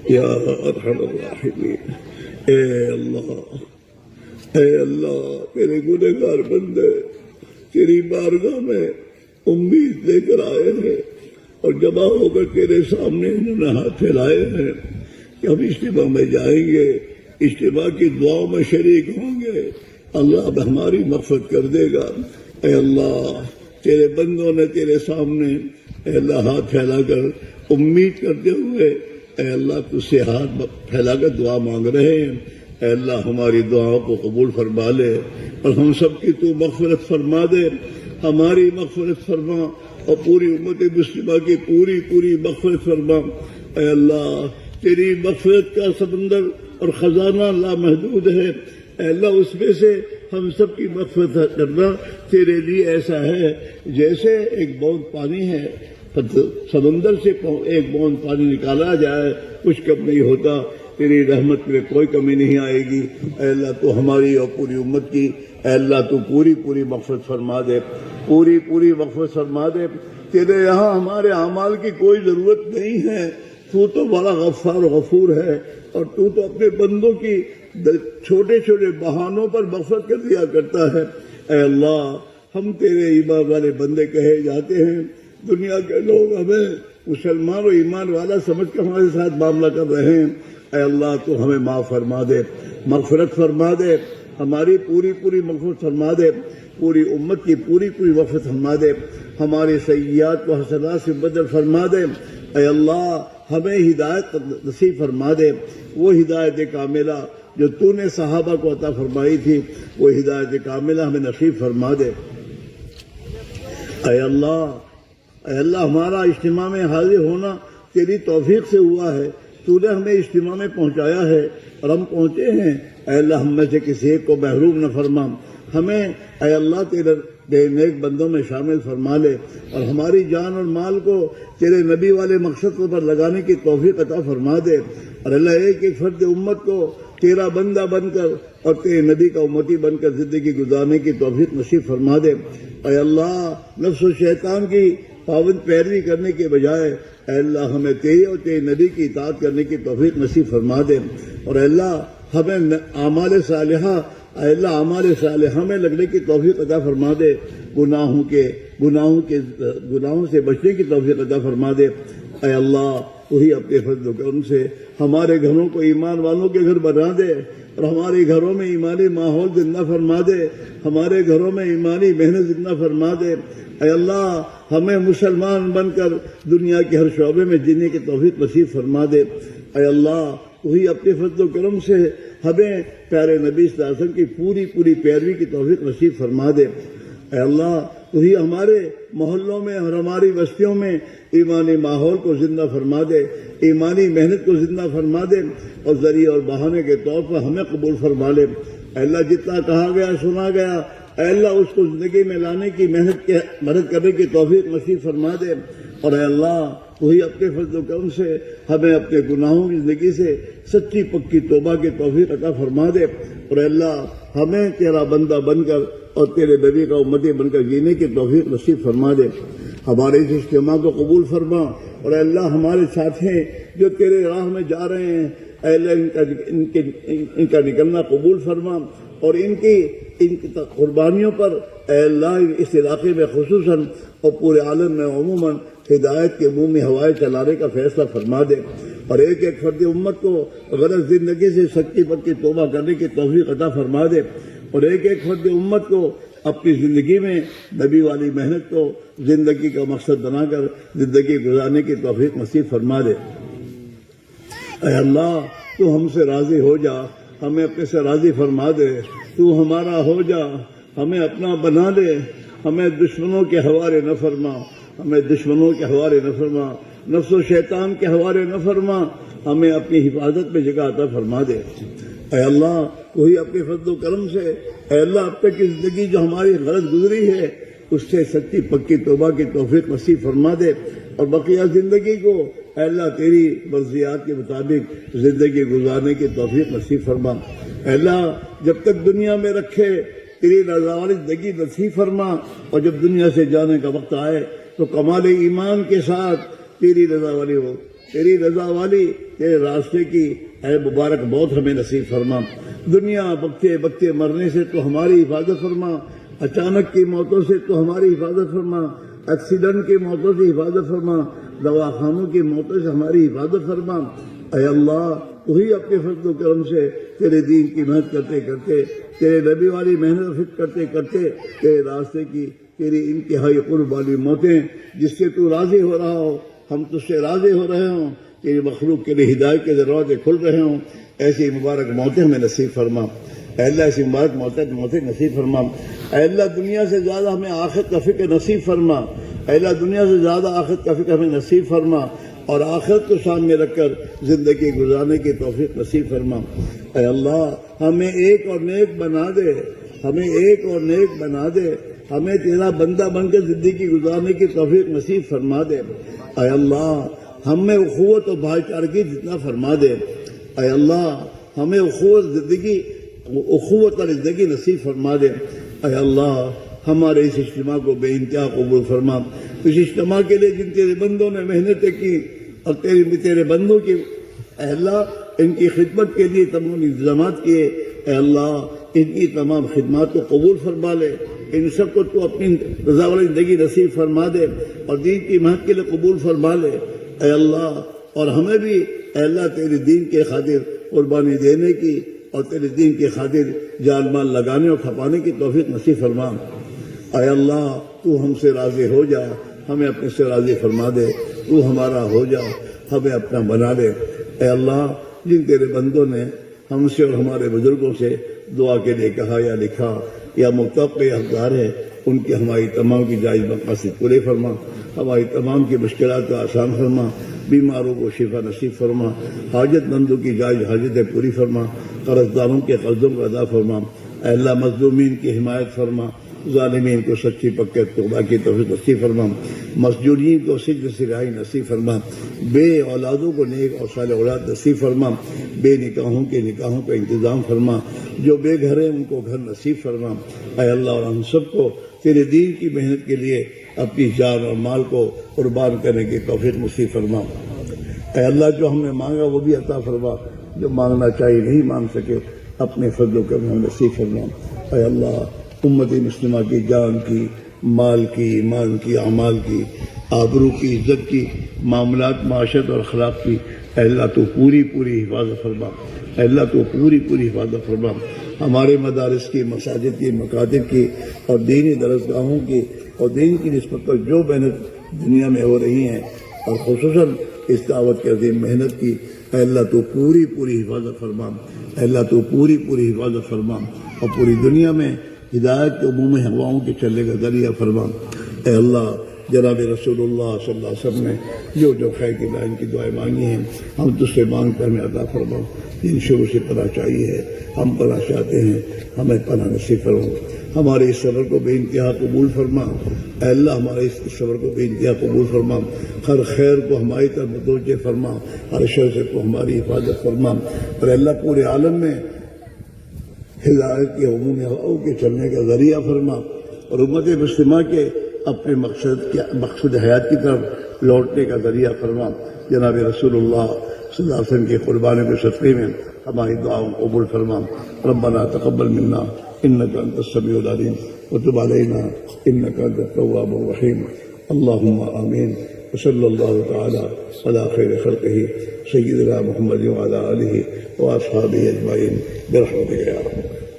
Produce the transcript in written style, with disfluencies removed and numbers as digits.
یا ارحم الراحمین۔ اے اللہ تیرے گنہگار بندے تیری بارگاہ میں امید لے کر آئے ہیں اور جمع ہو کر تیرے سامنے انہوں نے ہاتھ پھیلائے ہیں کہ ہم اجتماع میں جائیں گے، اجتماع کی دعاؤں میں شریک ہوں گے، اللہ اب ہماری مغفرت کر دے گا۔ اے اللہ تیرے بندوں نے تیرے سامنے اے اللہ ہاتھ پھیلا کر امید کرتے ہوئے اے اللہ تجھ سے ہاتھ پھیلا کر دعا مانگ رہے ہیں۔ اے اللہ ہماری دعاؤں کو قبول فرما لے اور ہم سب کی تو مغفرت فرما دے، ہماری مغفرت فرما اور پوری امت مسلمہ کی پوری مغفرت فرما۔ اے اللہ تیری مغفرت کا سمندر اور خزانہ لامحدود ہے، اے اللہ اس میں سے ہم سب کی مغفرت کرنا تیرے لیے ایسا ہے جیسے ایک بوند پانی ہے، سمندر سے ایک بوند پانی نکالا جائے کچھ کم نہیں ہوتا، تیری رحمت میں کوئی کمی نہیں آئے گی۔ اے اللہ تو ہماری اور پوری امت کی اے اللہ تو پوری مغفرت فرما دے، پوری مغفرت فرما دے۔ تیرے یہاں ہمارے اعمال کی کوئی ضرورت نہیں ہے، تو تو بڑا غفار و غفور ہے اور تو تو اپنے بندوں کی چھوٹے بہانوں پر مغفرت کر دیا کرتا ہے۔ اے اللہ ہم تیرے ایمان والے بندے کہے جاتے ہیں، دنیا کے لوگ ہمیں مسلمان و ایمان والا سمجھ کر ہمارے ساتھ معاملہ کر رہے ہیں۔ اے اللہ تو ہمیں معاف فرما دے، مغفرت فرما دے، ہماری پوری مغفرت فرما دے، پوری امت کی پوری مغفرت فرما دے، ہمارے سیئات کو حسنات سے بدل فرما دے۔ اے اللہ ہمیں ہدایت نصیب فرما دے، وہ ہدایت کاملہ جو تو نے صحابہ کو عطا فرمائی تھی، وہ ہدایت کاملہ ہمیں نصیب فرما دے۔ اے اللہ ہمارا اجتماع میں حاضر ہونا تیری توفیق سے ہوا ہے، تو نے ہمیں اجتماع میں پہنچایا ہے اور ہم پہنچے ہیں۔ اے اللہ ہم میں سے کسی ایک کو محروم نہ فرما، ہمیں اے اللہ تیرے نیک بندوں میں شامل فرما لے اور ہماری جان اور مال کو تیرے نبی والے مقصد پر لگانے کی توفیق عطا فرما دے، اور اللہ ایک فرد امت کو تیرا بندہ بن کر اور تیرے نبی کا امتی بن کر زندگی گزارنے کی توفیق نصیب فرما دے۔ اے اللہ نفس و شیطان کی پابند پیروی کرنے کے بجائے اے اللہ ہمیں تیرے اور تیرے نبی کی اطاعت کرنے کی توفیق نصیب فرما دے، اور اے اللہ ہمیں اعمال صالحہ اے اللہ اعمال صالحہ میں لگنے کی توفیق عطا فرما دے، گناہوں سے بچنے کی توفیق عطا فرما دے۔ اے اللہ وہی اپنے فضل و کرم سے ہمارے گھروں کو ایمان والوں کے گھر بنا دے اور ہمارے گھروں میں ایمانی ماحول زندہ فرما دے، ہمارے گھروں میں ایمانی محنت زندہ فرما دے۔ اے اللہ ہمیں مسلمان بن کر دنیا کے ہر شعبے میں جینے کی توفیق نصیب فرما دے۔ اے اللہ وہی اپنے فضل و کرم سے ہمیں پیارے نبی صلی اللہ علیہ وسلم کی پوری پیروی کی توفیق نصیب فرما دے۔ اے اللہ وہی ہمارے محلوں میں اور ہماری بستیوں میں ایمانی ماحول کو زندہ فرما دے، ایمانی محنت کو زندہ فرما دے اور ذریعہ اور بہانے کے طور پر ہمیں قبول فرما لے۔ اے اللہ جتنا کہا گیا سنا گیا اے اللہ اس کو زندگی میں لانے کی مدد کرنے کی توفیق نصیب فرما دے، اور اے اللہ وہی اپنے فضل و کرم سے ہمیں اپنے گناہوں کی زندگی سے سچی پکی توبہ کی توفیق عطا فرما دے، اور اے اللہ ہمیں تیرا بندہ بن کر اور تیرے نبی کا امتی بن کر جینے کی توفیق نصیب فرما دے۔ ہمارے اس اجتماع کو قبول فرما، اور اے اللہ ہمارے ساتھی جو تیرے راہ میں جا رہے ہیں اے اللہ ان کا نکلنا قبول فرما، اور ان کی قربانیوں پر اے اللہ اس علاقے میں خصوصاً اور پورے عالم میں عموماً ہدایت کے منہ میں ہوائیں چلانے کا فیصلہ فرما دے، اور ایک فرد امت کو غلط زندگی سے سچی پکی توبہ کرنے کی توفیق عطا فرما دے، اور ایک فرد امت کو اپنی زندگی میں نبی والی محنت کو زندگی کا مقصد بنا کر زندگی گزارنے کی توفیق نصیب فرما دے۔ اے اللہ تو ہم سے راضی ہو جا، ہمیں اپنے سے راضی فرما دے، تو ہمارا ہو جا، ہمیں اپنا بنا لے، ہمیں دشمنوں کے حوالے نہ فرما، ہمیں دشمنوں کے حوالے نہ فرما، نفس و شیطان کے حوالے نہ فرما، ہمیں اپنی حفاظت میں جگہ عطا فرما دے۔ اے اللہ وہی اپنے فضل و کرم سے اے اللہ اب تک کی زندگی جو ہماری غلط گزری ہے اس سے سچی پکی توبہ کی توفیق نصیب فرما دے، اور بقیہ زندگی کو اے اللہ تیری مرضیات کے مطابق زندگی گزارنے کی توفیق نصیب فرما۔ اے اللہ جب تک دنیا میں رکھے تیری رضا والی زندگی نصیب فرما، اور جب دنیا سے جانے کا وقت آئے تو کمال ایمان کے ساتھ تیری رضا والی ہو تیری رضا والی تیرے راستے کی اے مبارک موت ہمیں نصیب فرما، دنیا بکتے بکتے مرنے سے تو ہماری حفاظت فرما، اچانک کی موتوں سے تو ہماری حفاظت فرما، ایکسیڈنٹ کی موتوں سے حفاظت فرما، دواخانوں کی موتوں سے ہماری حفاظت فرما۔ اے اللہ وہی اپنے فضل و کرم سے تیرے دین کی محنت کرتے کرتے، تیرے نبی والی محنت کرتے کرتے تیرے راستے کی تیری انتہائی قرب والی موتیں جس سے تو راضی ہو رہا ہو، ہم تجھ سے راضی ہو رہے ہوں، تیری مخلوق کے لیے ہدایت کے دروازے کھل رہے ہوں، ایسی مبارک موتیں ہمیں نصیب فرما۔ اے اللہ ایسی مبارک موتیں نصیب فرما۔ اے اللہ دنیا سے زیادہ ہمیں آخرت کا فکر نصیب فرما۔ اے اللہ دنیا سے زیادہ آخرت کا فکر ہمیں نصیب فرما اور آخرت کو سامنے رکھ کر زندگی گزارنے کی توفیق نصیب فرما۔ اے اللہ ہمیں ایک اور نیک بنا دے، ہمیں ایک اور نیک بنا دے، ہمیں تیرا بندہ بن کر زندگی گزارنے کی توفیق نصیب فرما دے۔ اے اللہ ہم میں اخوت و بھائی چارگی جتنا فرما دے۔ اے اللہ ہمیں اخوت اور زندگی نصیب فرما دے۔ اے اللہ ہمارے اس اجتماع کو بے انتہا قبول فرما۔ اس اجتماع کے لیے جن تیرے بندوں نے محنتیں کی اور تیرے بندوں کی اے اللہ ان کی خدمت کے لیے تمام انتظامات کیے، اے اللہ ان کی تمام خدمات کو قبول فرما لے، ان سب کو تو اپنی رضا والی زندگی نصیب فرما دے اور دین کی محنت کے لیے قبول فرما لے۔ اے اللہ اور ہمیں بھی اے اللہ تیرے دین کے خاطر قربانی دینے کی اور تیرے دین کے خاطر جان مال لگانے اور کھپانے کی توفیق نصیب فرما۔ اے اللہ تو ہم سے راضی ہو جا، ہمیں اپنے سے راضی فرما دے، تو ہمارا ہو جا، ہمیں اپنا بنا دے۔ اے اللہ جن تیرے بندوں نے ہم سے اور ہمارے بزرگوں سے دعا کے لیے کہا یا لکھا یا متوقع یا حقدار ہے، ان کی ہماری تمام کی جائز مقاصد پورے فرما، ہماری تمام کی مشکلات کو آسان فرما، بیماروں کو شفا نصیب فرما، حاجت مندوں کی جائز حاجتیں پوری فرما، قرض داروں کے قرضوں کو ادا فرما۔ اے اللہ مظلومین کی حمایت فرما، ظالمین کو سچی پکے توبہ کی توفیق نصیب فرما، مسجونین کو سجن سے رہائی نصیب فرما، بے اولادوں کو نیک اور صالح اولاد نصیب فرما، بے نکاحوں کے نکاحوں کا انتظام فرما، جو بے گھر ہیں ان کو گھر نصیب فرما۔ اے اللہ اور ہم سب کو تیرے دین کی محنت کے لیے اپنی جان اور مال کو قربان کرنے کی توفیق نصیب فرما۔ اے اللہ جو ہم نے مانگا وہ بھی عطا فرما، جو مانگنا چاہیے نہیں مانگ سکے اپنے فضل و کرم ہمیں نصیب فرما۔ اے اللہ امت مسلمہ کی جان کی، مال کی، ایمان کی، اعمال کی، آبرو کی، عزت کی، معاملات معاشرت اور اخلاق کی اے اللہ تو پوری حفاظت فرما۔ اے اللہ تو پوری حفاظت فرما، ہمارے مدارس کی، مساجد کی، مکاتب کی اور دینی درسگاہوں کی اور دین کی نسبت پر جو محنت دنیا میں ہو رہی ہیں اور خصوصاً اس دعوت کی عظیم محنت کی اے اللہ تو پوری حفاظت فرما۔ اے اللہ تو پوری حفاظت فرما اور پوری دنیا میں ہدایت کے عموم ہواؤں کے چلنے کا ذریعہ فرما۔ اے اللہ جناب رسول اللہ صلی اللہ علیہ وسلم نے جو خیر کی لائن کی دعائیں مانگی ہیں ہم تجھ سے مانگ کر ہمیں عطا فرما۔ جن شروع سے پناہ چاہیے ہے ہم پناہ چاہتے ہیں، ہمیں پناہ نصیب فرما۔ ہمارے اس سفر کو بے انتہا قبول فرما۔ اے اللہ ہمارے اس سفر کو بے انتہا قبول فرما، ہر خیر کو ہماری طرف متوجہ فرما، ہر شر سے تو ہماری حفاظت فرما۔ اور اے اللہ پورے عالم میں ہدایت کے عمومی ہواؤں کے چلنے کا ذریعہ فرما اور امت مسلمہ کے اپنے مقصد حیات کی طرف لوٹنے کا ذریعہ فرما۔ جناب رسول اللہ صلی اللہ علیہ وسلم کی قربانی کے صدقے میں ہماری دعاؤں کو قبول فرما۔ ربنا تقبل منا انك انت السميع العليم وتب علينا انك انت التواب الرحيم اللهم آمين وصلى الله تعالى على خير خلقه سيدنا محمد وعلى آله وأصحابه أجمعين برحمتك يا رب۔